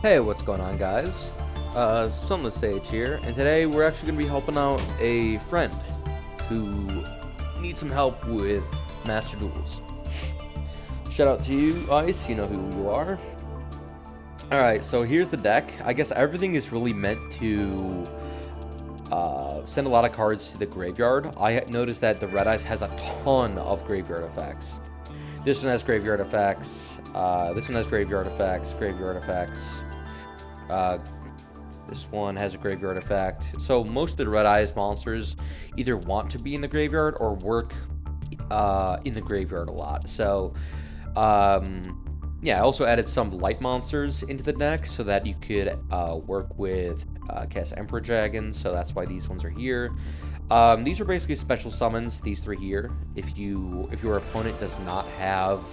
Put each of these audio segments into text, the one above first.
Hey, what's going on, guys? Sunless Sage here, and today we're actually going to be helping out a friend who needs some help with Master Duels. Shout out to you, Ice, you know who you are. Alright, so here's the deck. I guess everything is really meant to send a lot of cards to the graveyard. I noticed that the Red Eyes has a ton of graveyard effects. This one has graveyard effects, this one has graveyard effects, this one has a graveyard effect. So most of the Red Eyes monsters either want to be in the graveyard or work in the graveyard a lot. So yeah, I also added some light monsters into the deck so that you could work with cast Emperor Dragon. So that's why these ones are here. These are basically special summons. These three here. If your opponent does not have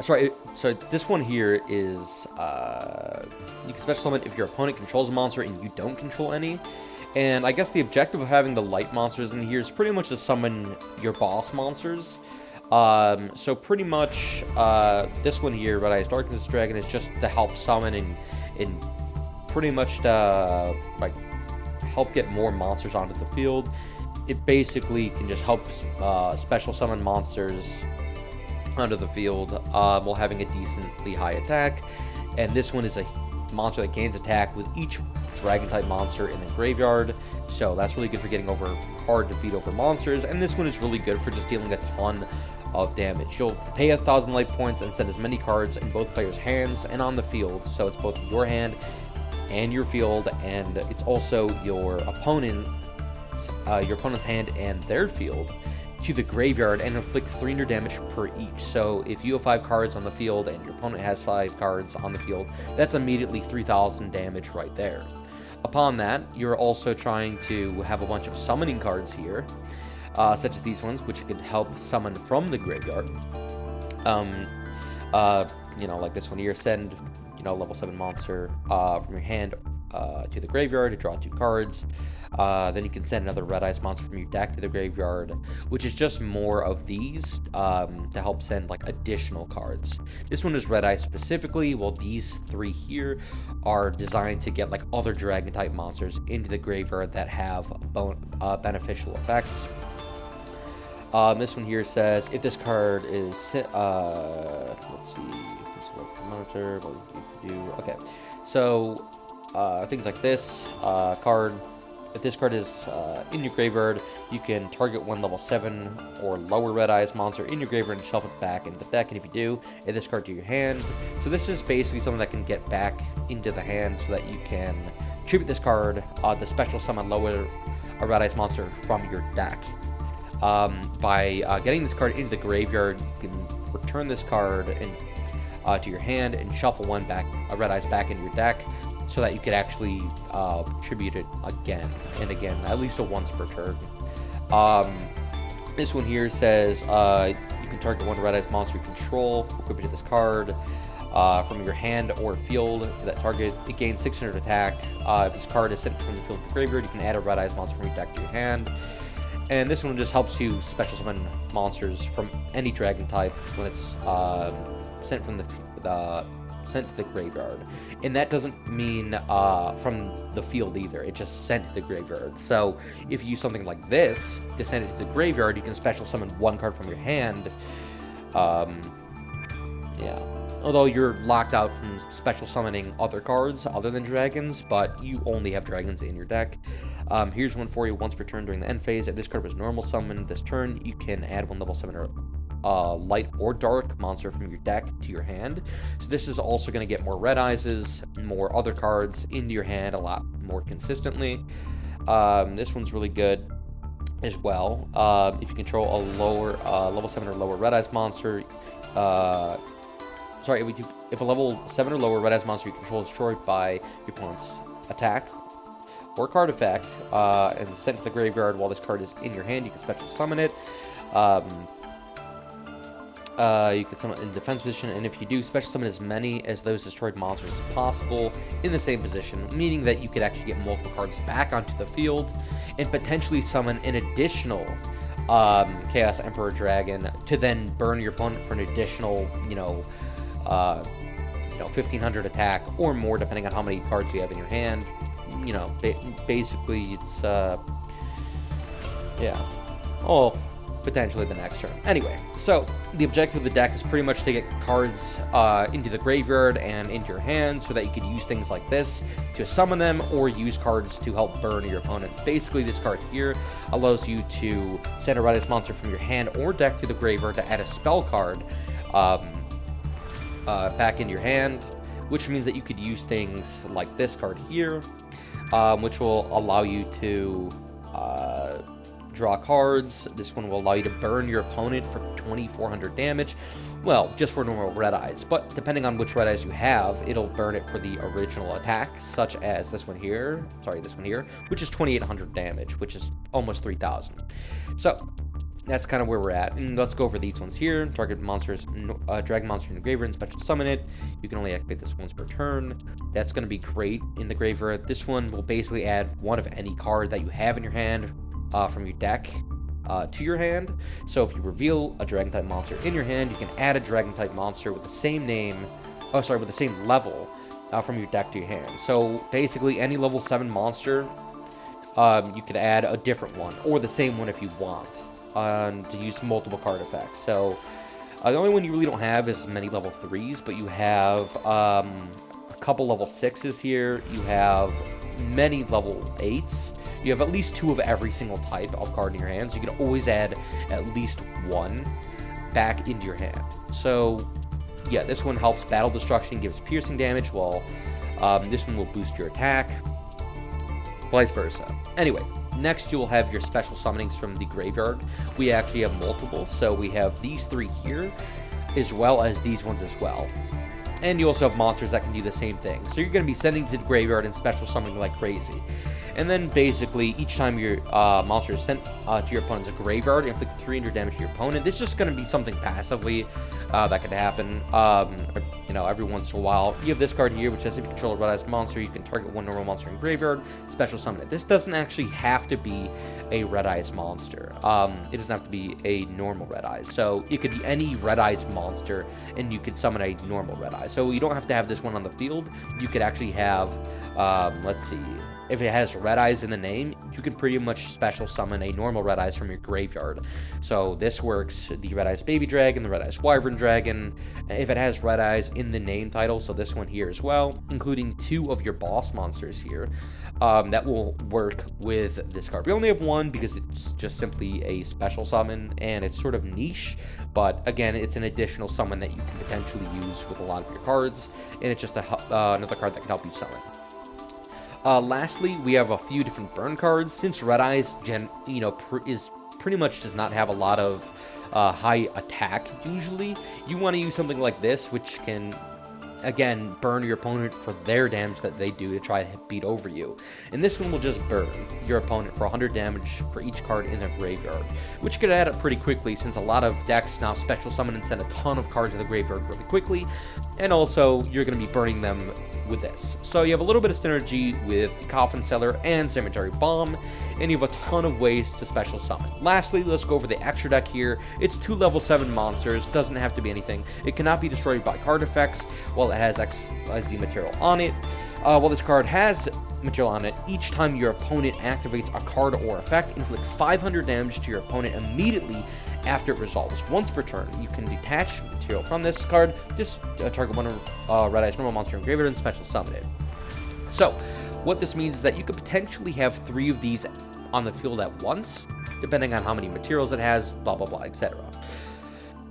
so this one here is you can special summon if your opponent controls a monster and you don't control any. And I guess the objective of having the light monsters in here is pretty much to summon your boss monsters. So pretty much this one here, Red Eyes Darkness Dragon, is just to help summon and pretty much to like help get more monsters onto the field. It basically can just help special summon monsters onto the field while having a decently high attack. And this one is a monster that gains attack with each dragon type monster in the graveyard, so that's really good for getting over hard to beat over monsters. And this one is really good for just dealing a ton of damage. You'll pay 1,000 life points and send as many cards in both players' hands and on the field, so it's both your hand and your field, and it's also your opponent's hand and their field to the graveyard and inflict 300 damage per each. So if you have 5 cards on the field and your opponent has 5 cards on the field, that's immediately 3,000 damage right there. Upon that, you're also trying to have a bunch of summoning cards here, such as these ones, which could help summon from the graveyard. You know, like this one here, send, you know, level 7 monster from your hand to the graveyard to draw 2 cards. Then you can send another Red Eyes monster from your deck to the graveyard, which is just more of these to help send like additional cards. This one is Red Eyes specifically, while these 3 here are designed to get like other dragon type monsters into the graveyard that have beneficial effects. This one here says if this card is let's see, monitor, what do you do? Okay, so things like this card. If this card is in your graveyard, you can target one level 7 or lower Red Eyes monster in your graveyard and shuffle it back into the deck. And if you do, add this card to your hand. So this is basically something that can get back into the hand so that you can tribute this card to special summon lower a Red Eyes monster from your deck. By getting this card into the graveyard, you can return this card to your hand and shuffle one back, a Red Eyes back into your deck, so that you could actually tribute it again and again, at least once per turn. This one here says you can target one Red Eyes monster you control, equip it to this card from your hand or field to that target. It gains 600 attack. If this card is sent from the field to the graveyard, you can add a Red Eyes monster from your deck to your hand. And this one just helps you special summon monsters from any dragon type when it's sent from sent to the graveyard. And that doesn't mean from the field either, it just sent to the graveyard. So if you use something like this to send it to the graveyard, you can special summon one card from your hand. Yeah, although you're locked out from special summoning other cards other than dragons, but you only have dragons in your deck. Here's one for you. Once per turn during the end phase, if this card was normal summoned this turn, you can add one level 7 or light or dark monster from your deck to your hand. So this is also going to get more Red Eyes, more other cards into your hand a lot more consistently. This one's really good as well. If you control a lower level 7 or lower Red Eyes monster, if a level 7 or lower Red Eyes monster you control is destroyed by your opponent's attack or card effect and sent to the graveyard while this card is in your hand, you can special summon it. You can summon in defense position, and if you do, special summon as many as those destroyed monsters as possible in the same position, meaning that you could actually get multiple cards back onto the field and potentially summon an additional Chaos Emperor Dragon to then burn your opponent for an additional, 1500 attack or more, depending on how many cards you have in your hand. Basically, it's potentially the next turn. Anyway, so the objective of the deck is pretty much to get cards into the graveyard and into your hand so that you could use things like this to summon them or use cards to help burn your opponent. Basically, this card here allows you to send a red ice monster from your hand or deck to the graveyard to add a spell card back into your hand, which means that you could use things like this card here, which will allow you to draw cards. This one will allow you to burn your opponent for 2400 damage. Well, just for normal red eyes, but depending on which red eyes you have, it'll burn it for the original attack, such as this one here, which is 2800 damage, which is almost 3000. So that's kind of where we're at. And let's go over these ones here. Target monsters, dragon monster in the graveyard and special summon it. You can only activate this once per turn. That's going to be great in the graveyard. This one will basically add one of any card that you have in your hand from your deck to your hand. So if you reveal a dragon type monster in your hand, you can add a dragon type monster with the same with the same level from your deck to your hand. So basically any level 7 monster, you could add a different one or the same one if you want, to use multiple card effects. So the only one you really don't have is many level 3s, but you have a couple level 6s here. You have many level 8s. You have at least 2 of every single type of card in your hand, so you can always add at least 1 back into your hand. So yeah, this one helps battle destruction, gives piercing damage, while this one will boost your attack, vice versa. Anyway, next you'll have your special summonings from the graveyard. We actually have multiple, so we have these 3 here, as well as these ones as well. And you also have monsters that can do the same thing. So you're going to be sending to the graveyard and special summoning like crazy. And then basically, each time your monster is sent to your opponent's graveyard, inflict 300 damage to your opponent. This is just going to be something passively that could happen, every once in a while. You have this card here, which says if you control a red-eyes monster, you can target one normal monster in graveyard, special summon it. This doesn't actually have to be a red-eyes monster. It doesn't have to be a normal red-eyes. So it could be any red-eyes monster, and you could summon a normal red-eye. So you don't have to have this one on the field. You could actually have, let's see, if it has red eyes in the name, you can pretty much special summon a normal red eyes from your graveyard. So this works, the red eyes baby dragon, the red eyes wyvern dragon, if it has red eyes in the name title, so this one here as well, including 2 of your boss monsters here, that will work with this card. We only have 1 because it's just simply a special summon, and it's sort of niche, but again, it's an additional summon that you can potentially use with a lot of your cards, and it's just another card that can help you summon. Lastly, we have a few different burn cards. Since Red Eyes is pretty much does not have a lot of high attack usually, you want to use something like this, which can again burn your opponent for their damage that they do to try to beat over you. And this one will just burn your opponent for 100 damage for each card in their graveyard, which could add up pretty quickly since a lot of decks now special summon and send a ton of cards to the graveyard really quickly, and also you're going to be burning them with this. So you have a little bit of synergy with the Coffin Cellar and Cemetery Bomb, and you have a ton of ways to special summon. Lastly, let's go over the extra deck here. It's 2 level 7 monsters, doesn't have to be anything. It cannot be destroyed by card effects while it has XYZ material on it. While this card has material on it, each time your opponent activates a card or effect, inflict 500 damage to your opponent immediately after it resolves. Once per turn, you can detach material from this card, just target one red eyes normal monster in graveyard and special summon it. So, what this means is that you could potentially have 3 of these on the field at once, depending on how many materials it has, blah blah blah, etc.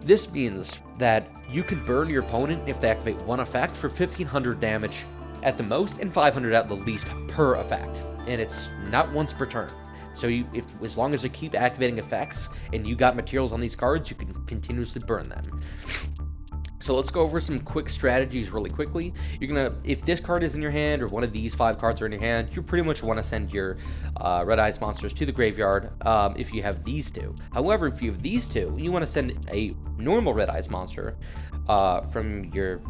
This means that you can burn your opponent if they activate one effect for 1500 damage at the most and 500 at the least per effect, and it's not once per turn. So as long as you keep activating effects and you got materials on these cards, you can continuously burn them. So let's go over some quick strategies really quickly. If this card is in your hand or one of these 5 cards are in your hand, you pretty much want to send your Red Eyes monsters to the graveyard if you have these 2. However, if you have these 2, you want to send a normal Red Eyes monster from your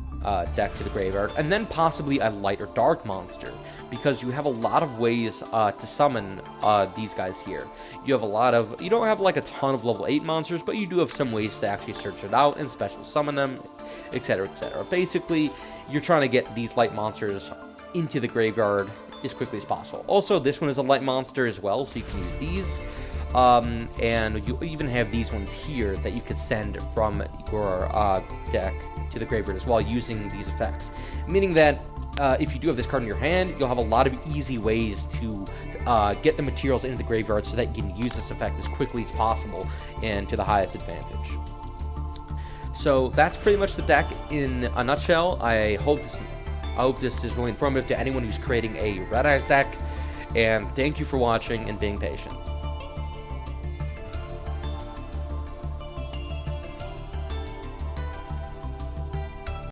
deck to the graveyard, and then possibly a light or dark monster, because you have a lot of ways to summon these guys here. You don't have like a ton of level 8 monsters, but you do have some ways to actually search it out and special summon them, etc, etc. Basically, you're trying to get these light monsters into the graveyard as quickly as possible. Also, this one is a light monster as well, so you can use these. And you even have these ones here that you could send from your deck to the graveyard as well, using these effects. Meaning that if you do have this card in your hand, you'll have a lot of easy ways to get the materials into the graveyard so that you can use this effect as quickly as possible and to the highest advantage. So that's pretty much the deck in a nutshell. I hope this is really informative to anyone who's creating a Red Eyes deck, and thank you for watching and being patient.